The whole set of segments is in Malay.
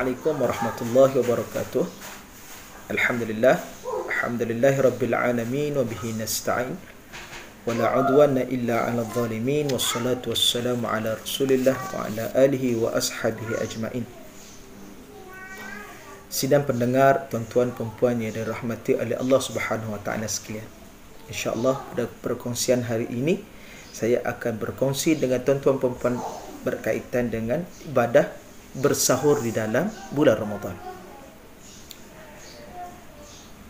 Assalamualaikum warahmatullahi wabarakatuh. Alhamdulillah, alhamdulillahi rabbil alamin wa bihi nasta'in. Wa la udwana illa 'alal zalimin wassalatu wassalamu ala Rasulillah wa ala alihi wa ashabihi ajmain. Sidang pendengar, tuan-tuan perempuan yang dirahmati oleh Allah Subhanahu wa taala sekalian. Insya-Allah pada perkongsian hari ini saya akan berkongsi dengan tuan-tuan perempuan berkaitan dengan ibadah bersahur di dalam bulan Ramadan.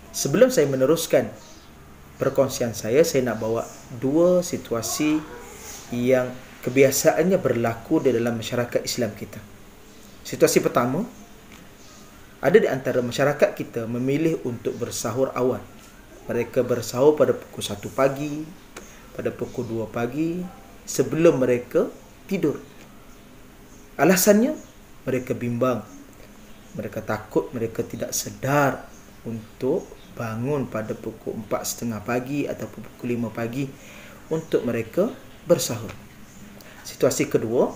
Sebelum saya meneruskan perkongsian saya nak bawa dua situasi yang kebiasaannya berlaku di dalam masyarakat Islam kita. Situasi pertama, ada di antara masyarakat kita memilih untuk bersahur awal. Mereka bersahur pada pukul 1 pagi, pada pukul 2 pagi, sebelum mereka tidur. Alasannya, mereka bimbang, mereka takut mereka tidak sedar untuk bangun pada pukul 4.30 pagi ataupun pukul 5 pagi untuk mereka bersahur. Situasi kedua,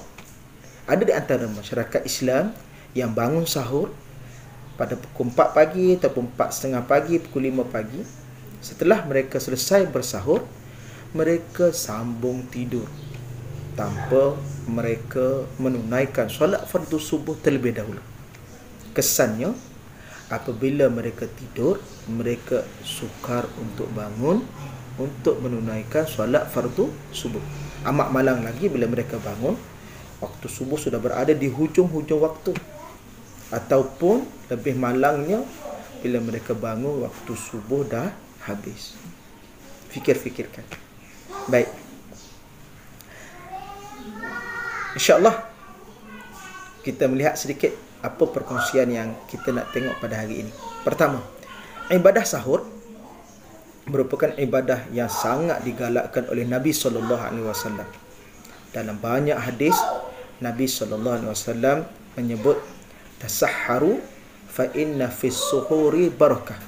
ada di antara masyarakat Islam yang bangun sahur pada pukul 4 pagi ataupun 4.30 pagi, pukul 5 pagi. Setelah mereka selesai bersahur, mereka sambung tidur tanpa mereka menunaikan solat fardu subuh terlebih dahulu. Kesannya, apabila mereka tidur, mereka sukar untuk bangun untuk menunaikan solat fardu subuh. Amat malang lagi bila mereka bangun, waktu subuh sudah berada di hujung-hujung waktu. Ataupun lebih malangnya, bila mereka bangun, waktu subuh dah habis. Fikir-fikirkan. Baik. InsyaAllah kita melihat sedikit apa perkongsian yang kita nak tengok pada hari ini. Pertama, ibadah sahur merupakan ibadah yang sangat digalakkan oleh Nabi SAW. Dalam banyak hadis, Nabi SAW menyebut tasahharu fa inna fis suhuri barakah.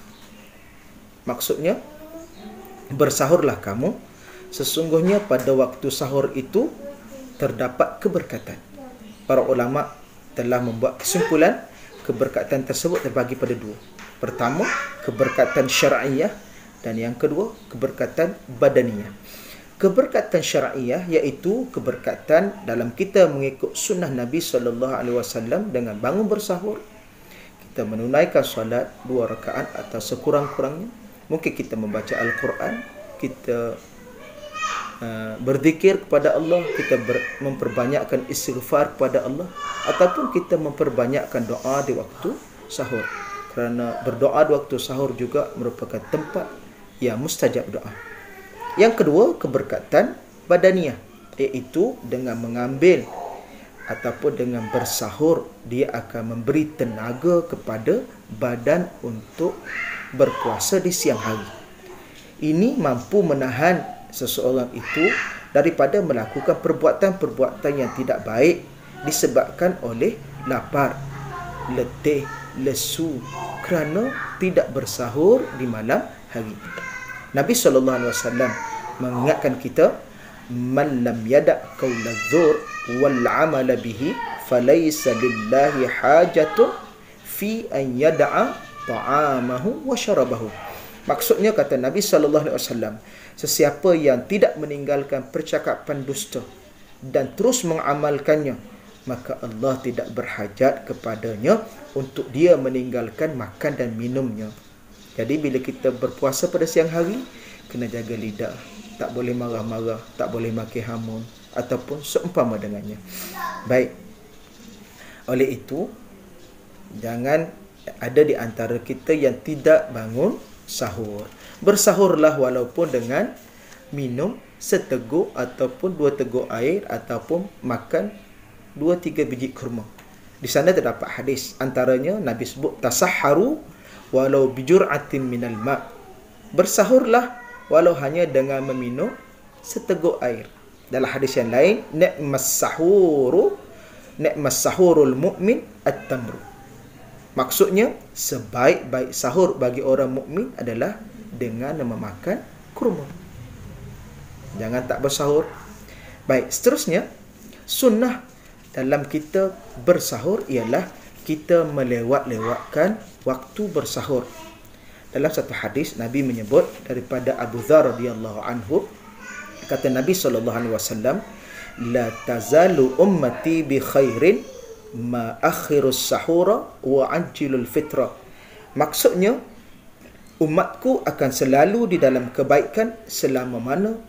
Maksudnya, bersahurlah kamu, sesungguhnya pada waktu sahur itu terdapat keberkatan. Para ulama telah membuat kesimpulan keberkatan tersebut terbagi pada dua. Pertama, keberkatan syar'iyah, dan yang kedua, keberkatan badaniyah. Keberkatan syar'iyah iaitu keberkatan dalam kita mengikut sunnah Nabi SAW dengan bangun bersahur, kita menunaikan solat 2 rakaat atau sekurang-kurangnya. Mungkin kita membaca Al-Quran, kita berzikir kepada Allah, kita memperbanyakkan istighfar kepada Allah, ataupun kita memperbanyakkan doa di waktu sahur. Kerana berdoa di waktu sahur juga merupakan tempat yang mustajab doa. Yang kedua, keberkatan badaniyah, iaitu dengan mengambil ataupun dengan bersahur, dia akan memberi tenaga kepada badan untuk berpuasa di siang hari. Ini mampu menahan seseorang itu daripada melakukan perbuatan-perbuatan yang tidak baik disebabkan oleh lapar, letih, lesu kerana tidak bersahur di malam hari. Nabi SAW mengingatkan kita, man lam yada' qawla dzur wal 'amala bihi falaysa lillahi hajatun fi an yada'a ta'amahu wa syarabahu. Maksudnya, kata Nabi SAW, sesiapa yang tidak meninggalkan percakapan dusta dan terus mengamalkannya, maka Allah tidak berhajat kepadanya untuk dia meninggalkan makan dan minumnya. Jadi bila kita berpuasa pada siang hari, kena jaga lidah, tak boleh marah-marah, tak boleh maki hamun ataupun seumpama dengannya. Baik. Oleh itu, jangan ada di antara kita yang tidak bangun sahur. Bersahurlah walaupun dengan minum seteguk ataupun 2 teguk air, ataupun makan 2-3 biji kurma. Di sana terdapat hadis, antaranya Nabi sebut tasahharu walau bijur'atin minal ma'. Bersahurlah walau hanya dengan meminum seteguk air. Dalam hadis yang lain, ni'mas sahurul mu'min at-tamru. Maksudnya, sebaik-baik sahur bagi orang mukmin adalah dengan memakan kurma. Jangan tak bersahur. Baik, seterusnya, sunnah dalam kita bersahur ialah kita melewat-lewatkan waktu bersahur. Dalam satu hadis Nabi menyebut daripada Abu Dzar radhiyallahu anhu, kata Nabi SAW, la tazalu ummati bi khairin ma akhirus sahura wa ajilul fitra. Maksudnya, umatku akan selalu di dalam kebaikan selama mana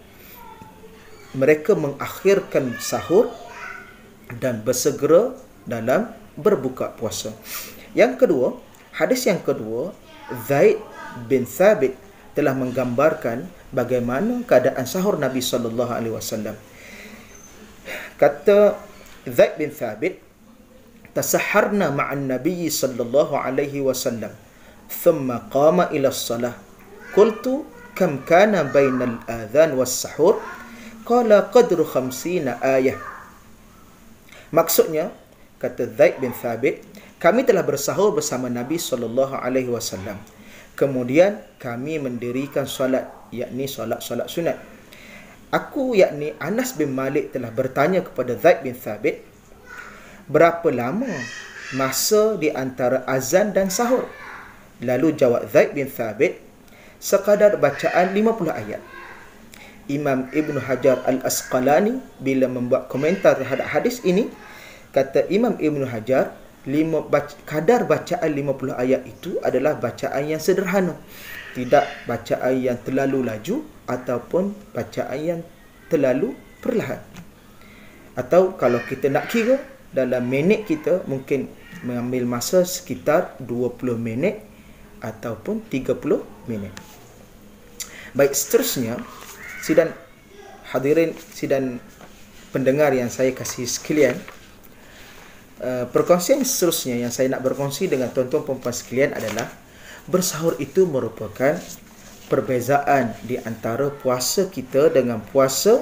mereka mengakhirkan sahur dan bersegera dalam berbuka puasa. Yang kedua, hadis yang kedua, Zaid bin Thabit telah menggambarkan bagaimana keadaan sahur Nabi SAW. Kata Zaid bin Thabit, tasaharna ma'an Nabi sallallahu alaihi wasallam, thumma qama ila as-salah. Qultu kam kana bainal adhan was sahur? Qala qadru 50 ayah. Maksudnya, kata Zaid bin Thabit, kami telah bersahur bersama Nabi sallallahu alaihi wasallam. Kemudian kami mendirikan solat, yakni solat sunat. Aku, yakni Anas bin Malik, telah bertanya kepada Zaid bin Thabit, berapa lama masa di antara azan dan sahur? Lalu jawab Zaid bin Thabit, sekadar bacaan 50 ayat. Imam Ibn Hajar Al-Asqalani bila membuat komentar terhadap hadis ini, kata Imam Ibn Hajar, kadar bacaan 50 ayat itu adalah bacaan yang sederhana, tidak bacaan yang terlalu laju ataupun bacaan yang terlalu perlahan. Atau kalau kita nak kira dalam minit, kita mungkin mengambil masa sekitar 20 minit ataupun 30 minit. Baik, seterusnya, sidang hadirin, sidang pendengar yang saya kasih sekalian, perkongsian seterusnya yang saya nak berkongsi dengan tuan-tuan perempuan sekalian adalah bersahur itu merupakan perbezaan di antara puasa kita dengan puasa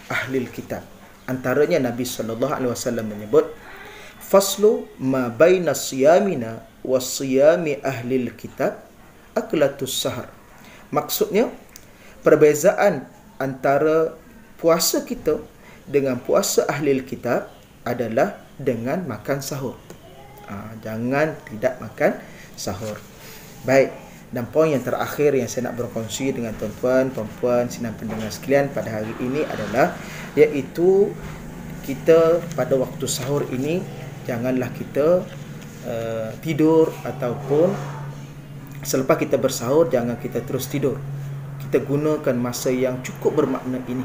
ahli kitab. Antaranya Nabi SAW menyebut, faslu ma baina siyamina wa siyami ahli kitab aklatus sahar. Maksudnya, perbezaan antara puasa kita dengan puasa ahli kitab adalah dengan makan sahur. Jangan tidak makan sahur. Baik, dan poin yang terakhir yang saya nak berkongsi dengan tuan-tuan, perempuan, sidang pendengar sekalian pada hari ini adalah, iaitu kita pada waktu sahur ini janganlah kita tidur, ataupun selepas kita bersahur jangan kita terus tidur. Kita gunakan masa yang cukup bermakna ini,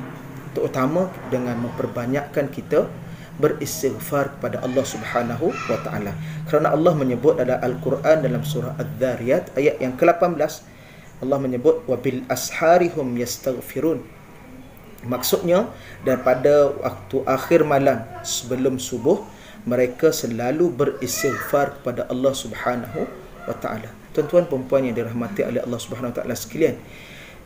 terutama dengan memperbanyakkan kita beristighfar kepada Allah Subhanahu wa taala. Kerana Allah menyebut dalam Al-Quran dalam surah Adz-Dzariyat ayat yang ke-18, Allah menyebut wa bil asharihum yastaghfirun. Maksudnya, daripada waktu akhir malam sebelum subuh, mereka selalu beristighfar kepada Allah Subhanahu wa taala. Tuan-tuan perempuan yang dirahmati oleh Allah Subhanahu wa taala sekalian,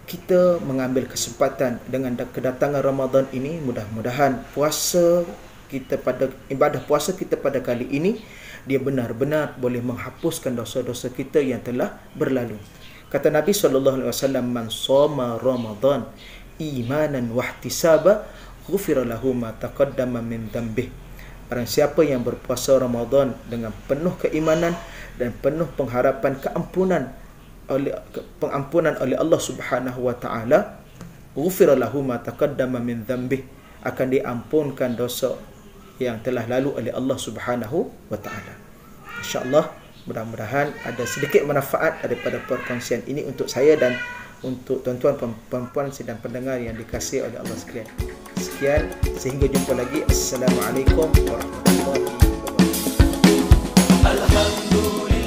kita mengambil kesempatan dengan kedatangan Ramadan ini, mudah-mudahan puasa kita pada ibadah puasa kita pada kali ini, dia benar-benar boleh menghapuskan dosa-dosa kita yang telah berlalu. Kata Nabi SAW, man shoma Ramadan imanan wa ihtisaba ghufira lahu ma taqaddama min dhanbih. Barang siapa yang berpuasa Ramadan dengan penuh keimanan dan penuh pengharapan pengampunan oleh Allah Subhanahu wa taala, ghufira lahu ma taqaddama min dhanbih, akan diampunkan dosa yang telah lalu oleh Allah Subhanahu wa taala. Insya-Allah, mudah-mudahan ada sedikit manfaat daripada perkongsian ini untuk saya dan untuk tuan-tuan perempuan sidang pendengar yang dikasihi oleh Allah sekalian. Sekian, sehingga jumpa lagi. Assalamualaikum warahmatullahi wabarakatuh. Alhamdulillah.